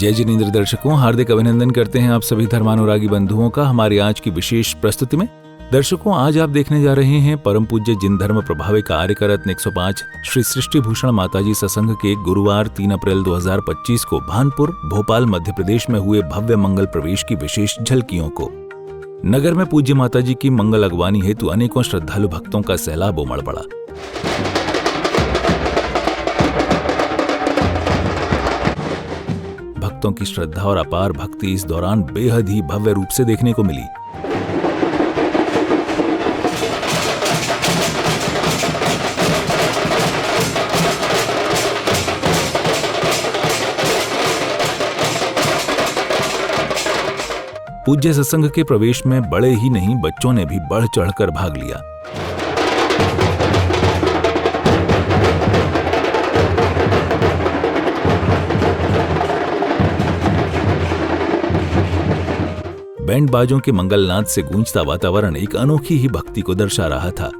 जय जिनेंद्र दर्शकों, हार्दिक अभिनंदन करते हैं आप सभी धर्मानुरागी बंधुओं का हमारी आज की विशेष प्रस्तुति में। दर्शकों, आज आप देखने जा रहे हैं परम पूज्य जिन धर्म प्रभाविक आर्यकर रत्न 105 श्री सृष्टि भूषण माताजी सत्संग के गुरुवार 3 अप्रैल 2025 को भानपुर, भोपाल, मध्य प्रदेश में हुए भव्य मंगल प्रवेश की विशेष झलकियों को। नगर में पूज्य माताजी की मंगल अगवानी हेतु अनेकों श्रद्धालु भक्तों का सैलाब उमड़ पड़ा। भक्तों की श्रद्धा और अपार भक्ति इस दौरान बेहद ही भव्य रूप से देखने को मिली। पूज्य सत्संग के प्रवेश में बड़े ही नहीं, बच्चों ने भी बढ़ चढ़कर भाग लिया। बैंड बाजों के मंगलनाद से गूंजता वातावरण एक अनोखी ही भक्ति को दर्शा रहा था।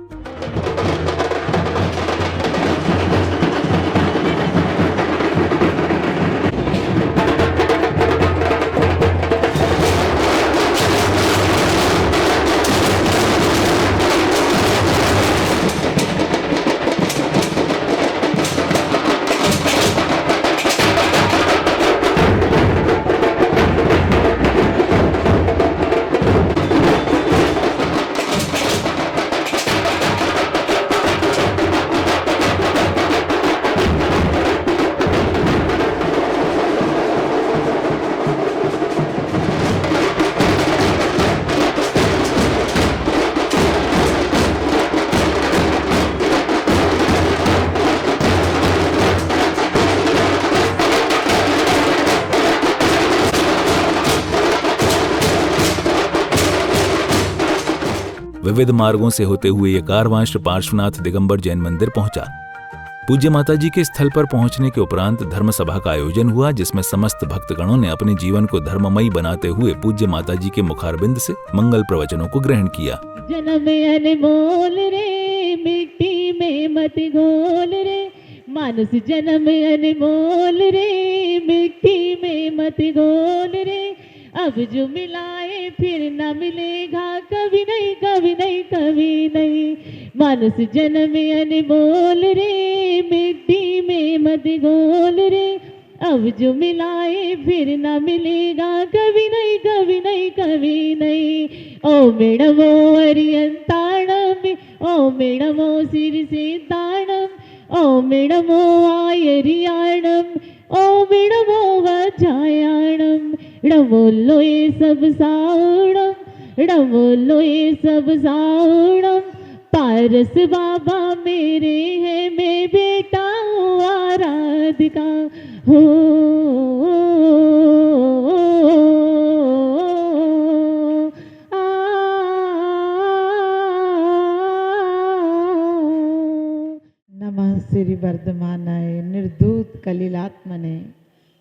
विविध मार्गों से होते हुए ये कारवां श्री पार्श्वनाथ दिगंबर जैन मंदिर पहुंचा। पूज्य माताजी के स्थल पर पहुंचने के उपरांत धर्म सभा का आयोजन हुआ, जिसमें समस्त भक्तगणों ने अपने जीवन को धर्ममयी बनाते हुए पूज्य माताजी के मुखारबिंद से मंगल प्रवचनों को ग्रहण किया। जन्म अनमोल रे, मिट्टी में मत घोल रे, मानुष जन्म अनमोल रे, मिट्टी में मत घोल रे, अब जो मिलाए फिर न मिलेगा, कभी नहीं कभी नहीं कभी नहीं। मानुष जन्म अनमोल रे, मिट्टी में मत घोल रे, अब जो मिलाए फिर न मिलेगा, कभी नहीं कभी नहीं कभी नहीं। ओ मेडमो अरियंताणम, ओ मेडमो सिर से दाणम, ओ मेडमो आयरियाणम, ओ मेडमो वजायाणम, डमोलो ये सब साउणम, डमोलो ये सब साउणम, पारस बाबा मेरे हैं, मैं बेटा हूँ आराधिका हो। नमः श्री वर्धमानाय निर्धूत कलिलात्मने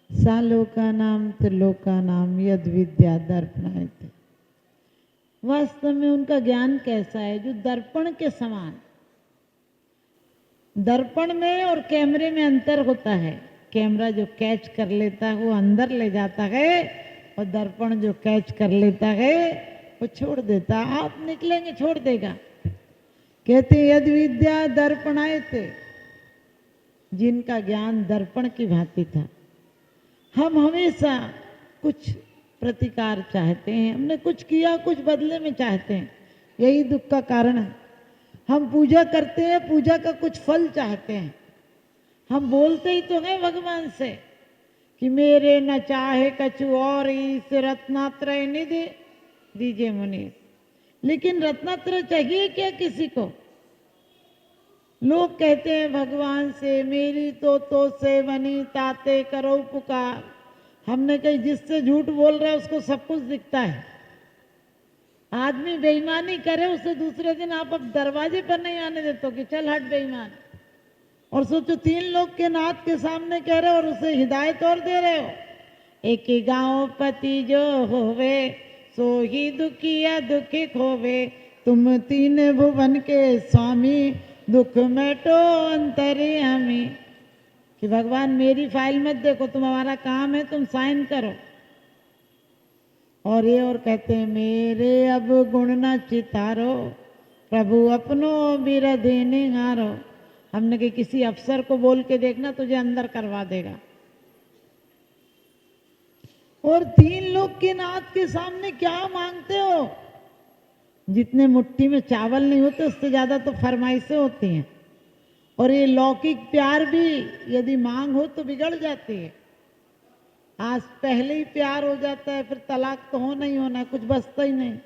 सालोकानाम त्रिलोकानाम यद विद्या दर्पणायते। वास्तव में उनका ज्ञान कैसा है जो दर्पण के समान। दर्पण में और कैमरे में अंतर होता है। कैमरा जो कैच कर लेता है वो अंदर ले जाता है, और दर्पण जो कैच कर लेता है वो छोड़ देता है। आप निकलेंगे छोड़ देगा। कहते यद विद्या दर्पणायते, जिनका ज्ञान दर्पण की भांति था। हम हमेशा कुछ प्रतिकार चाहते हैं, हमने कुछ किया कुछ बदले में चाहते हैं, यही दुख का कारण है। हम पूजा करते हैं, पूजा का कुछ फल चाहते हैं। हम बोलते ही तो हैं भगवान से कि मेरे न चाहे कछु और इस रत्नात्रय निधि दीजिए मुनीष, लेकिन रत्नात्रय चाहिए क्या किसी को? लोग कहते हैं भगवान से मेरी तो से बनी ताते करो पुकार। हमने कही जिससे झूठ बोल रहा है उसको सब कुछ दिखता है। आदमी बेईमानी करे, उसे दूसरे दिन आप अब दरवाजे पर नहीं आने देते हो कि चल हट बेईमान। और सोचो 3 लोग के नाथ के सामने कह रहे हो और उसे हिदायत और दे रहे हो। एक ही गाँव पति जो होवे, सो ही दुखिया दुखी खोवे, तुम 3 भुवन के स्वामी, दुख मेटो अंतर्यामी। कि भगवान मेरी फाइल मत देखो, तुम्हारा काम है, तुम साइन करो। और ये और कहते हैं मेरे अब गुण न चितारो, प्रभु अपनो बिरधीनि हारो। हमने कि किसी अफसर को बोल के देखना, तुझे अंदर करवा देगा। और 3 लोग के नाथ के सामने क्या मांगते हो? जितने मुट्ठी में चावल नहीं होते उससे ज्यादा तो फरमाइशें होती हैं। और ये लौकिक प्यार भी यदि मांग हो तो बिगड़ जाती है। आज पहले ही प्यार हो जाता है, फिर तलाक तो होना ही होना, कुछ बचता ही नहीं।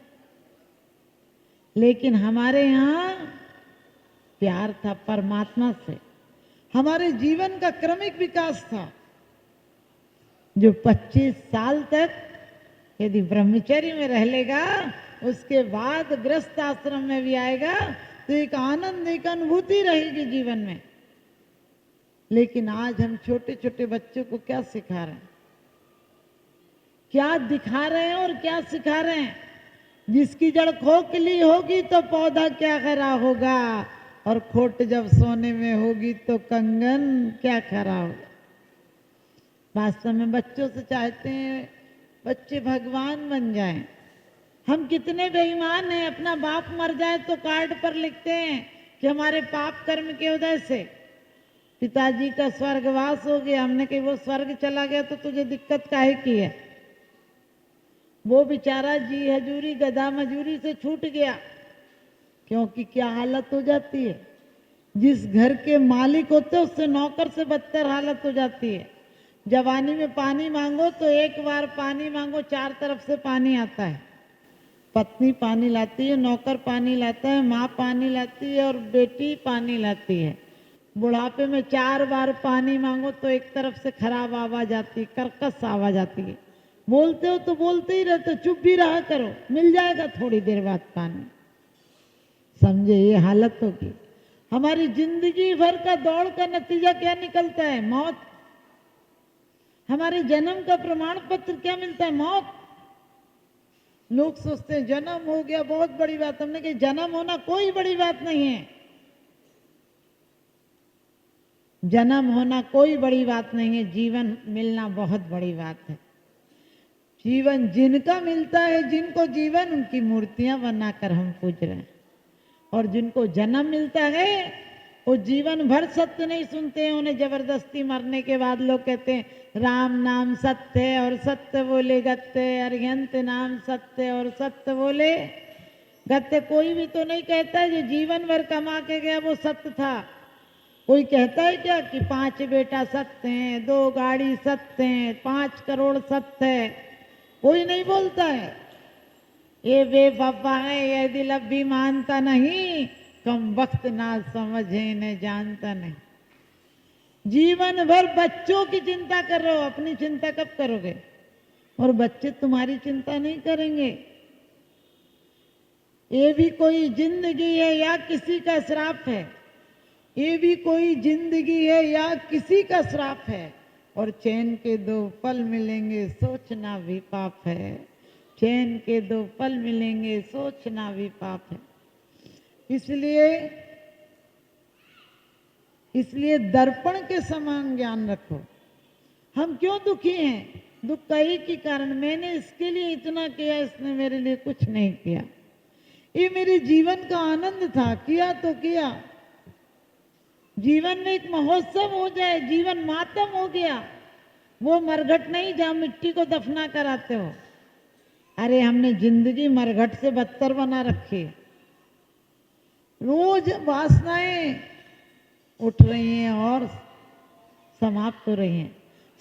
लेकिन हमारे यहाँ प्यार था परमात्मा से, हमारे जीवन का क्रमिक विकास था। जो 25 साल तक यदि ब्रह्मचर्य में रह लेगा, उसके बाद गृहस्थ आश्रम में भी आएगा तो एक आनंद, एक अनुभूति रहेगी जीवन में। लेकिन आज हम छोटे छोटे बच्चों को क्या सिखा रहे हैं, क्या दिखा रहे हैं और क्या सिखा रहे हैं? जिसकी जड़ खोखली होगी तो पौधा क्या खरा होगा, और खोट जब सोने में होगी तो कंगन क्या खरा होगा। वास्तव में बच्चों से चाहते हैं बच्चे भगवान बन जाएं। हम कितने बेईमान हैं, अपना बाप मर जाए तो कार्ड पर लिखते हैं कि हमारे पाप कर्म के उदय से पिताजी का स्वर्गवास हो गया। हमने कही वो स्वर्ग चला गया तो तुझे दिक्कत काहे की है? वो बेचारा जी हजूरी गधा मजूरी से छूट गया। क्योंकि क्या हालत हो जाती है, जिस घर के मालिक होते उससे नौकर से बदतर हालत हो जाती है। जवानी में पानी मांगो तो एक बार पानी मांगो, 4 तरफ से पानी आता है। पत्नी पानी लाती है, नौकर पानी लाता है, माँ पानी लाती है और बेटी पानी लाती है। बुढ़ापे में 4 बार पानी मांगो तो एक तरफ से खराब आवाज आती है, कर्कश आवाज आती है। बोलते हो तो बोलते ही रहते, चुप भी रहा करो, मिल जाएगा थोड़ी देर बाद पानी। समझे, ये हालत होगी। हमारी जिंदगी भर का दौड़ का नतीजा क्या निकलता है? मौत। हमारे जन्म का प्रमाण पत्र क्या मिलता है? मौत। लोग सोचते हैं जन्म हो गया बहुत बड़ी बात। हमने कहा जन्म होना कोई बड़ी बात नहीं है। जन्म होना कोई बड़ी बात नहीं है, जीवन मिलना बहुत बड़ी बात है। जीवन जिनका मिलता है, जिनको जीवन, उनकी मूर्तियां बनाकर हम पूज रहे हैं। और जिनको जन्म मिलता है वो जीवन भर सत्य नहीं सुनते हैं। उन्हें जबरदस्ती मरने के बाद लोग कहते हैं राम नाम सत्य है और सत्य बोले गत्ते, अरिहंत नाम सत्य और सत्य बोले गत्ते। कोई भी तो नहीं कहता जो जीवन भर कमा के गया वो सत्य था। कोई कहता है क्या कि 5 बेटा सत्य हैं, 2 गाड़ी सत्य हैं, 5 करोड़ सत्य है? कोई नहीं बोलता है। ये बेवफा है, ये दिल अब भी मानता नहीं, कम वक्त ना समझे न जानता नहीं। जीवन भर बच्चों की चिंता कर रहे हो, अपनी चिंता कब करोगे? और बच्चे तुम्हारी चिंता नहीं करेंगे। ये भी कोई जिंदगी है या किसी का श्राप है? ये भी कोई जिंदगी है या किसी का श्राप है? और चैन के 2 पल मिलेंगे, सोचना भी पाप है। चैन के 2 पल मिलेंगे, सोचना भी पाप है। इसलिए दर्पण के समान ज्ञान रखो। हम क्यों दुखी हैं? दुख का एक ही कारण, मैंने इसके लिए इतना किया, इसने मेरे लिए कुछ नहीं किया। ये मेरे जीवन का आनंद था, किया तो किया। जीवन में एक महोत्सव हो जाए, जीवन मातम हो गया। वो मरघट नहीं जहां मिट्टी को दफना कर आते हो। अरे हमने जिंदगी मरघट से बदतर बना रखी है। रोज वासनाएं उठ रही हैं और समाप्त हो रही हैं।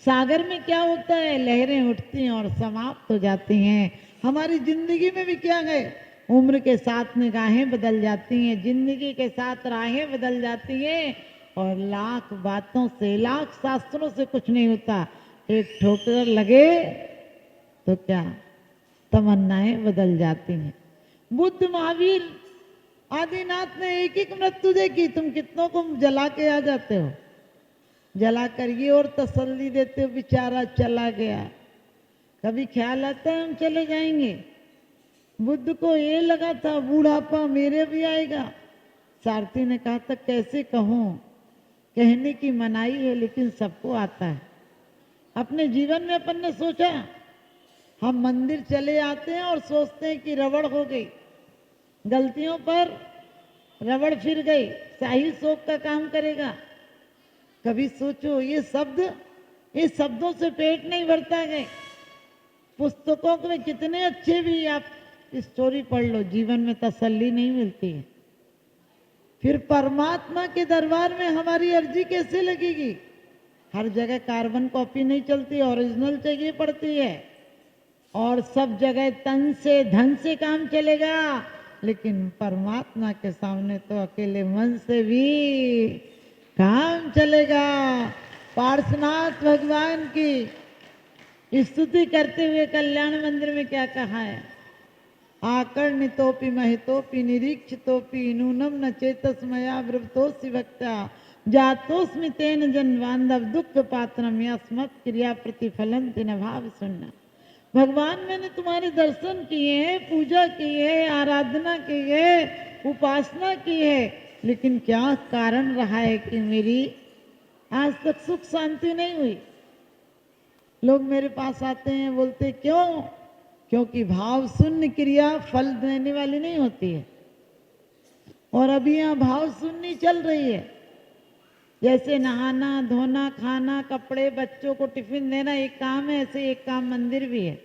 सागर में क्या होता है? लहरें उठती हैं और समाप्त हो जाती हैं। हमारी जिंदगी में भी क्या है? उम्र के साथ निगाहें बदल जाती हैं, जिंदगी के साथ राहें बदल जाती हैं। और लाख बातों से, लाख शास्त्रों से कुछ नहीं होता। एक ठोकर लगे तो क्या तमन्नाएं बदल जाती हैं। बुद्ध, महावीर, आदिनाथ ने एक एक मृत्यु देखी। तुम कितनों को जला के आ जाते हो, जला कर ये और तसल्ली देते हो बेचारा चला गया। कभी ख्याल आता है हम चले जाएंगे? बुद्ध को ये लगा था बुढ़ापा मेरे भी आएगा। सारथी ने कहा था कैसे कहूं, कहने की मनाही है, लेकिन सबको आता है। अपने जीवन में अपन ने सोचा, हम मंदिर चले आते हैं और सोचते हैं कि रबड़ हो गई, गलतियों पर रबड़ फिर गई, शाही शोक का काम करेगा। कभी सोचो ये शब्दों से पेट नहीं भरता है। पुस्तकों में कितने अच्छे भी आप स्टोरी पढ़ लो, जीवन में तसल्ली नहीं मिलती है। फिर परमात्मा के दरबार में हमारी अर्जी कैसे लगेगी? हर जगह कार्बन कॉपी नहीं चलती, ओरिजिनल चाहिए पड़ती है। और सब जगह तन से धन से काम चलेगा, लेकिन परमात्मा के सामने तो अकेले मन से भी काम चलेगा। पार्श्वनाथ भगवान की स्तुति करते हुए कल्याण मंदिर में क्या कहा है? आकर्णितोपि महितोपि निरीक्षितोपि नूनम न चेतस्मया ब्रवतोसि भक्त्या जातोस्मि तेन जन्मबांधव दुख पात्रम यस्मत् क्रिया प्रतिफलम तेन भाव सुनना। भगवान मैंने तुम्हारे दर्शन किए हैं, पूजा की है, आराधना की है, उपासना की है, लेकिन क्या कारण रहा है कि मेरी आज तक सुख शांति नहीं हुई? लोग मेरे पास आते हैं, बोलते क्यों? क्योंकि भाव शून्य क्रिया फल देने वाली नहीं होती है। और अभी यहाँ भाव शून्य चल रही है। जैसे नहाना धोना, खाना, कपड़े, बच्चों को टिफिन देना एक काम है, ऐसे एक काम मंदिर भी है।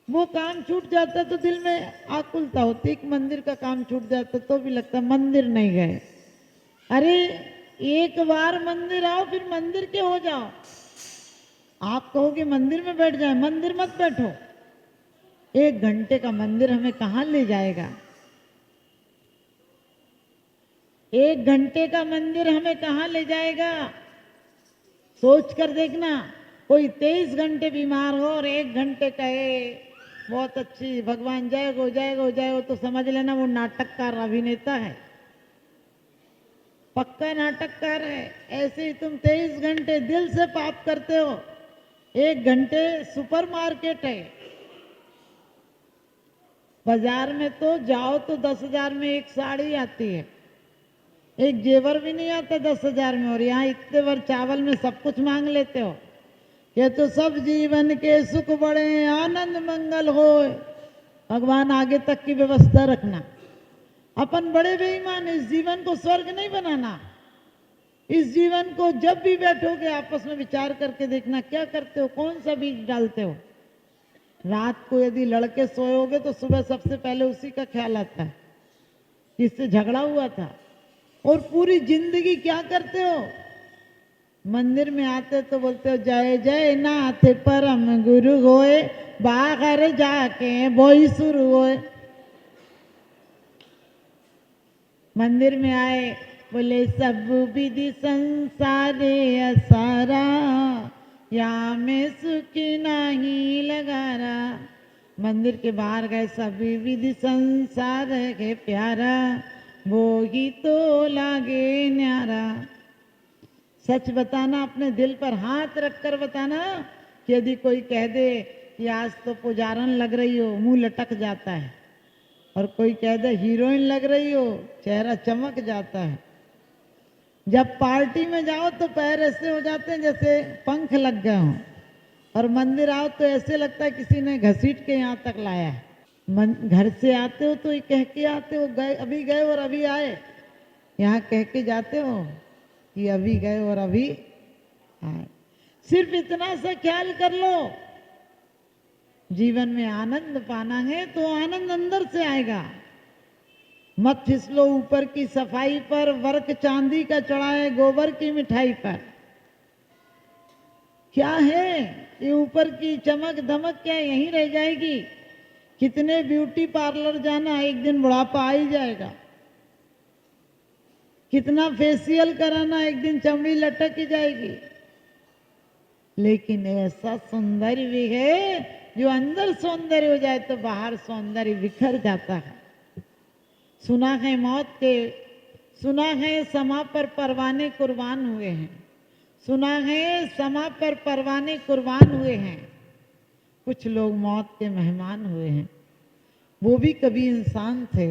वो काम छूट जाता तो दिल में आकुलता होती, एक मंदिर का काम छूट जाता तो भी लगता मंदिर नहीं गए। अरे एक बार मंदिर आओ, फिर मंदिर के हो जाओ। आप कहोगे मंदिर में बैठ जाए, मंदिर मत बैठो। 1 घंटे का मंदिर हमें कहाँ ले जाएगा? 1 घंटे का मंदिर हमें कहाँ ले जाएगा? सोच कर देखना। कोई 23 घंटे बीमार हो और 1 घंटे कहे बहुत अच्छी भगवान जय गो जय गो जय गो, तो समझ लेना वो नाटककार अभिनेता है, पक्का नाटककार है। ऐसे ही तुम 23 घंटे दिल से पाप करते हो। 1 घंटे सुपरमार्केट है। बाजार में तो जाओ तो 10,000 में एक साड़ी आती है, एक जेवर भी नहीं आता 10,000 में। और यहाँ इतने बार चावल में सब कुछ मांग लेते हो। ये तो सब जीवन के सुख बड़े आनंद मंगल हो। भगवान आगे तक की व्यवस्था रखना। अपन बड़े बेईमान, इस जीवन को स्वर्ग नहीं बनाना। इस जीवन को जब भी बैठोगे आपस में विचार करके देखना क्या करते हो, कौन सा बीज डालते हो। रात को यदि लड़के सोओगे तो सुबह सबसे पहले उसी का ख्याल आता है जिससे झगड़ा हुआ था। और पूरी जिंदगी क्या करते हो? मंदिर में आते तो बोलते हो जय जय नाथ परम गुरु होए, बाहर जाके बोई शुरू होए। मंदिर में आए, बोले सब विधि संसारे असारा, या में सुख नहीं लगारा। मंदिर के बाहर गए, सभी विधि संसार है प्यारा, वो ही तो लागे न्यारा। सच बताना, अपने दिल पर हाथ रखकर बताना कि यदि कोई कह दे कि आज तो पुजारन लग रही हो, मुंह लटक जाता है। और कोई कह दे हीरोइन लग रही हो, चेहरा चमक जाता है। जब पार्टी में जाओ तो पैर ऐसे हो जाते हैं जैसे पंख लग गए हों, और मंदिर आओ तो ऐसे लगता है किसी ने घसीट के यहाँ तक लाया है। घर से आते हो तो ये कह के आते हो गए, अभी गए और अभी आए। यहाँ कह के जाते हो कि अभी गए और अभी आए। सिर्फ इतना सा ख्याल कर लो, जीवन में आनंद पाना है तो आनंद अंदर से आएगा। मत फिसलो ऊपर की सफाई पर, वर्क चांदी का चढ़ाए गोबर की मिठाई पर। क्या है ये ऊपर की चमक धमक, क्या यहीं रह जाएगी? कितने ब्यूटी पार्लर जाना, एक दिन बुढ़ापा आ ही जाएगा। कितना फेशियल कराना, एक दिन चमड़ी लटक ही जाएगी। लेकिन ऐसा सौंदर्य भी है जो अंदर सौंदर्य हो जाए तो बाहर सौंदर्य बिखर जाता है। सुना है मौत के, सुना है समा पर परवाने कुर्बान हुए हैं, सुना है समा पर परवाने कुर्बान हुए हैं। कुछ लोग मौत के मेहमान हुए हैं। वो भी कभी इंसान थे,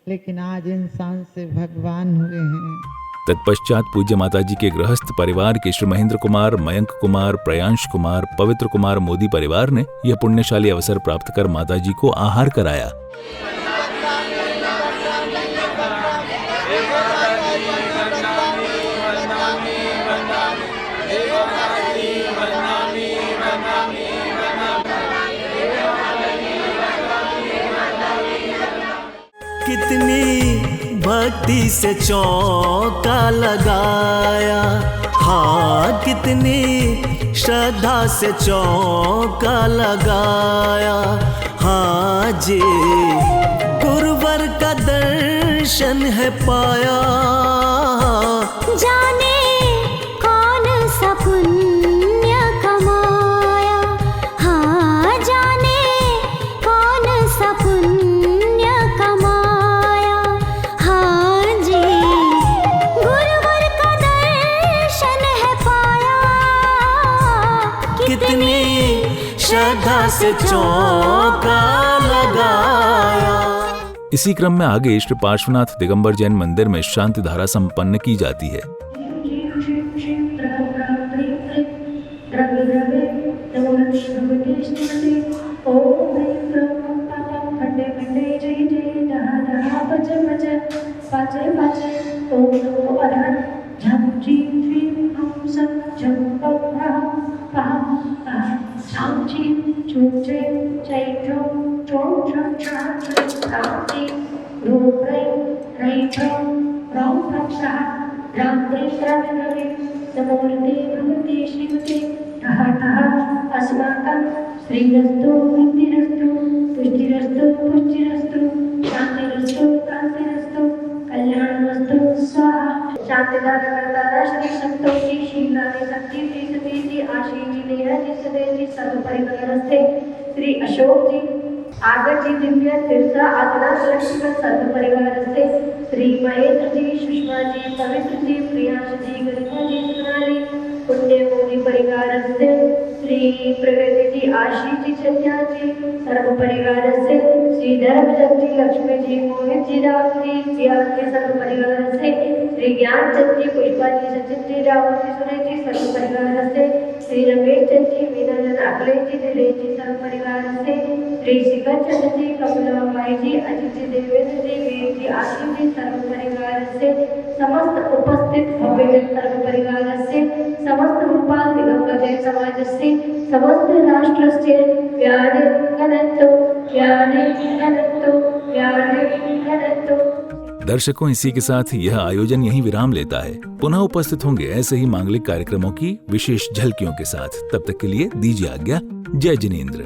लेकिन आज इंसान से भगवान हुए हैं। तत्पश्चात पूज्य माताजी के गृहस्थ परिवार के श्री महेंद्र कुमार, मयंक कुमार, प्रयांश कुमार, पवित्र कुमार मोदी परिवार ने यह पुण्यशाली अवसर प्राप्त कर माताजी को आहार कराया। कितनी भक्ति से चौका लगाया, हाँ कितनी श्रद्धा से चौका लगाया, हाँ जी गुरुवर का दर्शन है पाया। जाने कौन सा पुण्य कमाया, हाँ जाने कौन सा पुण्य कमाया, हाँ जी गुरुवर का दर्शन है पाया। कितनी श्रद्धा से चौका लगाया। इसी क्रम में आगे श्री पार्श्वनाथ दिगंबर जैन मंदिर में शांति धारा संपन्न की जाती है। अस्माकं श्रीरस्तु वृद्धिरस्तु पुष्टिरस्तु पुष्टिरस्तु शांतिरस्तु कांतिरस्तु कल्याणमस्तु स्वाहा। शांतिदाता करता श्री संतोषी शीलादि शक्ति जी सती जी आशीष जी नेहा जी सदैव जी सर्व परिवारस्थे श्री अशोक जी आगर जी दिव्य तिरसा आदना लक्ष्मण सर्व परिवारस्थे श्री महेंद्र जी सुषमा जी पवित्र जी प्रियांश जी गरिमा जी सुनाली पुण्य मोदी परिवारस्थे श्री प्रगति जी आशीष जी चंद्या जी सर्व परिवारस्थे श्री धर्मचंद जी लक्ष्मी जी मोहित जी राव जी जिया के सर्व परिवारस्थे श्री ज्ञानचंद जी पुष्पा जी सचिन जी राव जी सुरेश जी सर्व परिवारस्थे श्री रमेश चंद जी मीनाजन अखिलेश जी दिलेश जी सर्व परिवारस्थे श्री शिखर चंद जी कमलाबाई जी अजित जी देवेंद्र जी वीर जी आशीष जी सर्व परिवारस्थे समस्त उपस्थित भव्य सर्व परिवारस्थे समस्त भोपाल दिगंबर जैन समाजस्थे समस्त राष्ट्रस्थे व्याने गणन्तो व्याने गणन्तो व्याने गणन्तो। दर्शकों, इसी के साथ यह आयोजन यहीं विराम लेता है। पुनः उपस्थित होंगे ऐसे ही मांगलिक कार्यक्रमों की विशेष झलकियों के साथ। तब तक के लिए दीजिए आज्ञा। जय जिनेंद्र।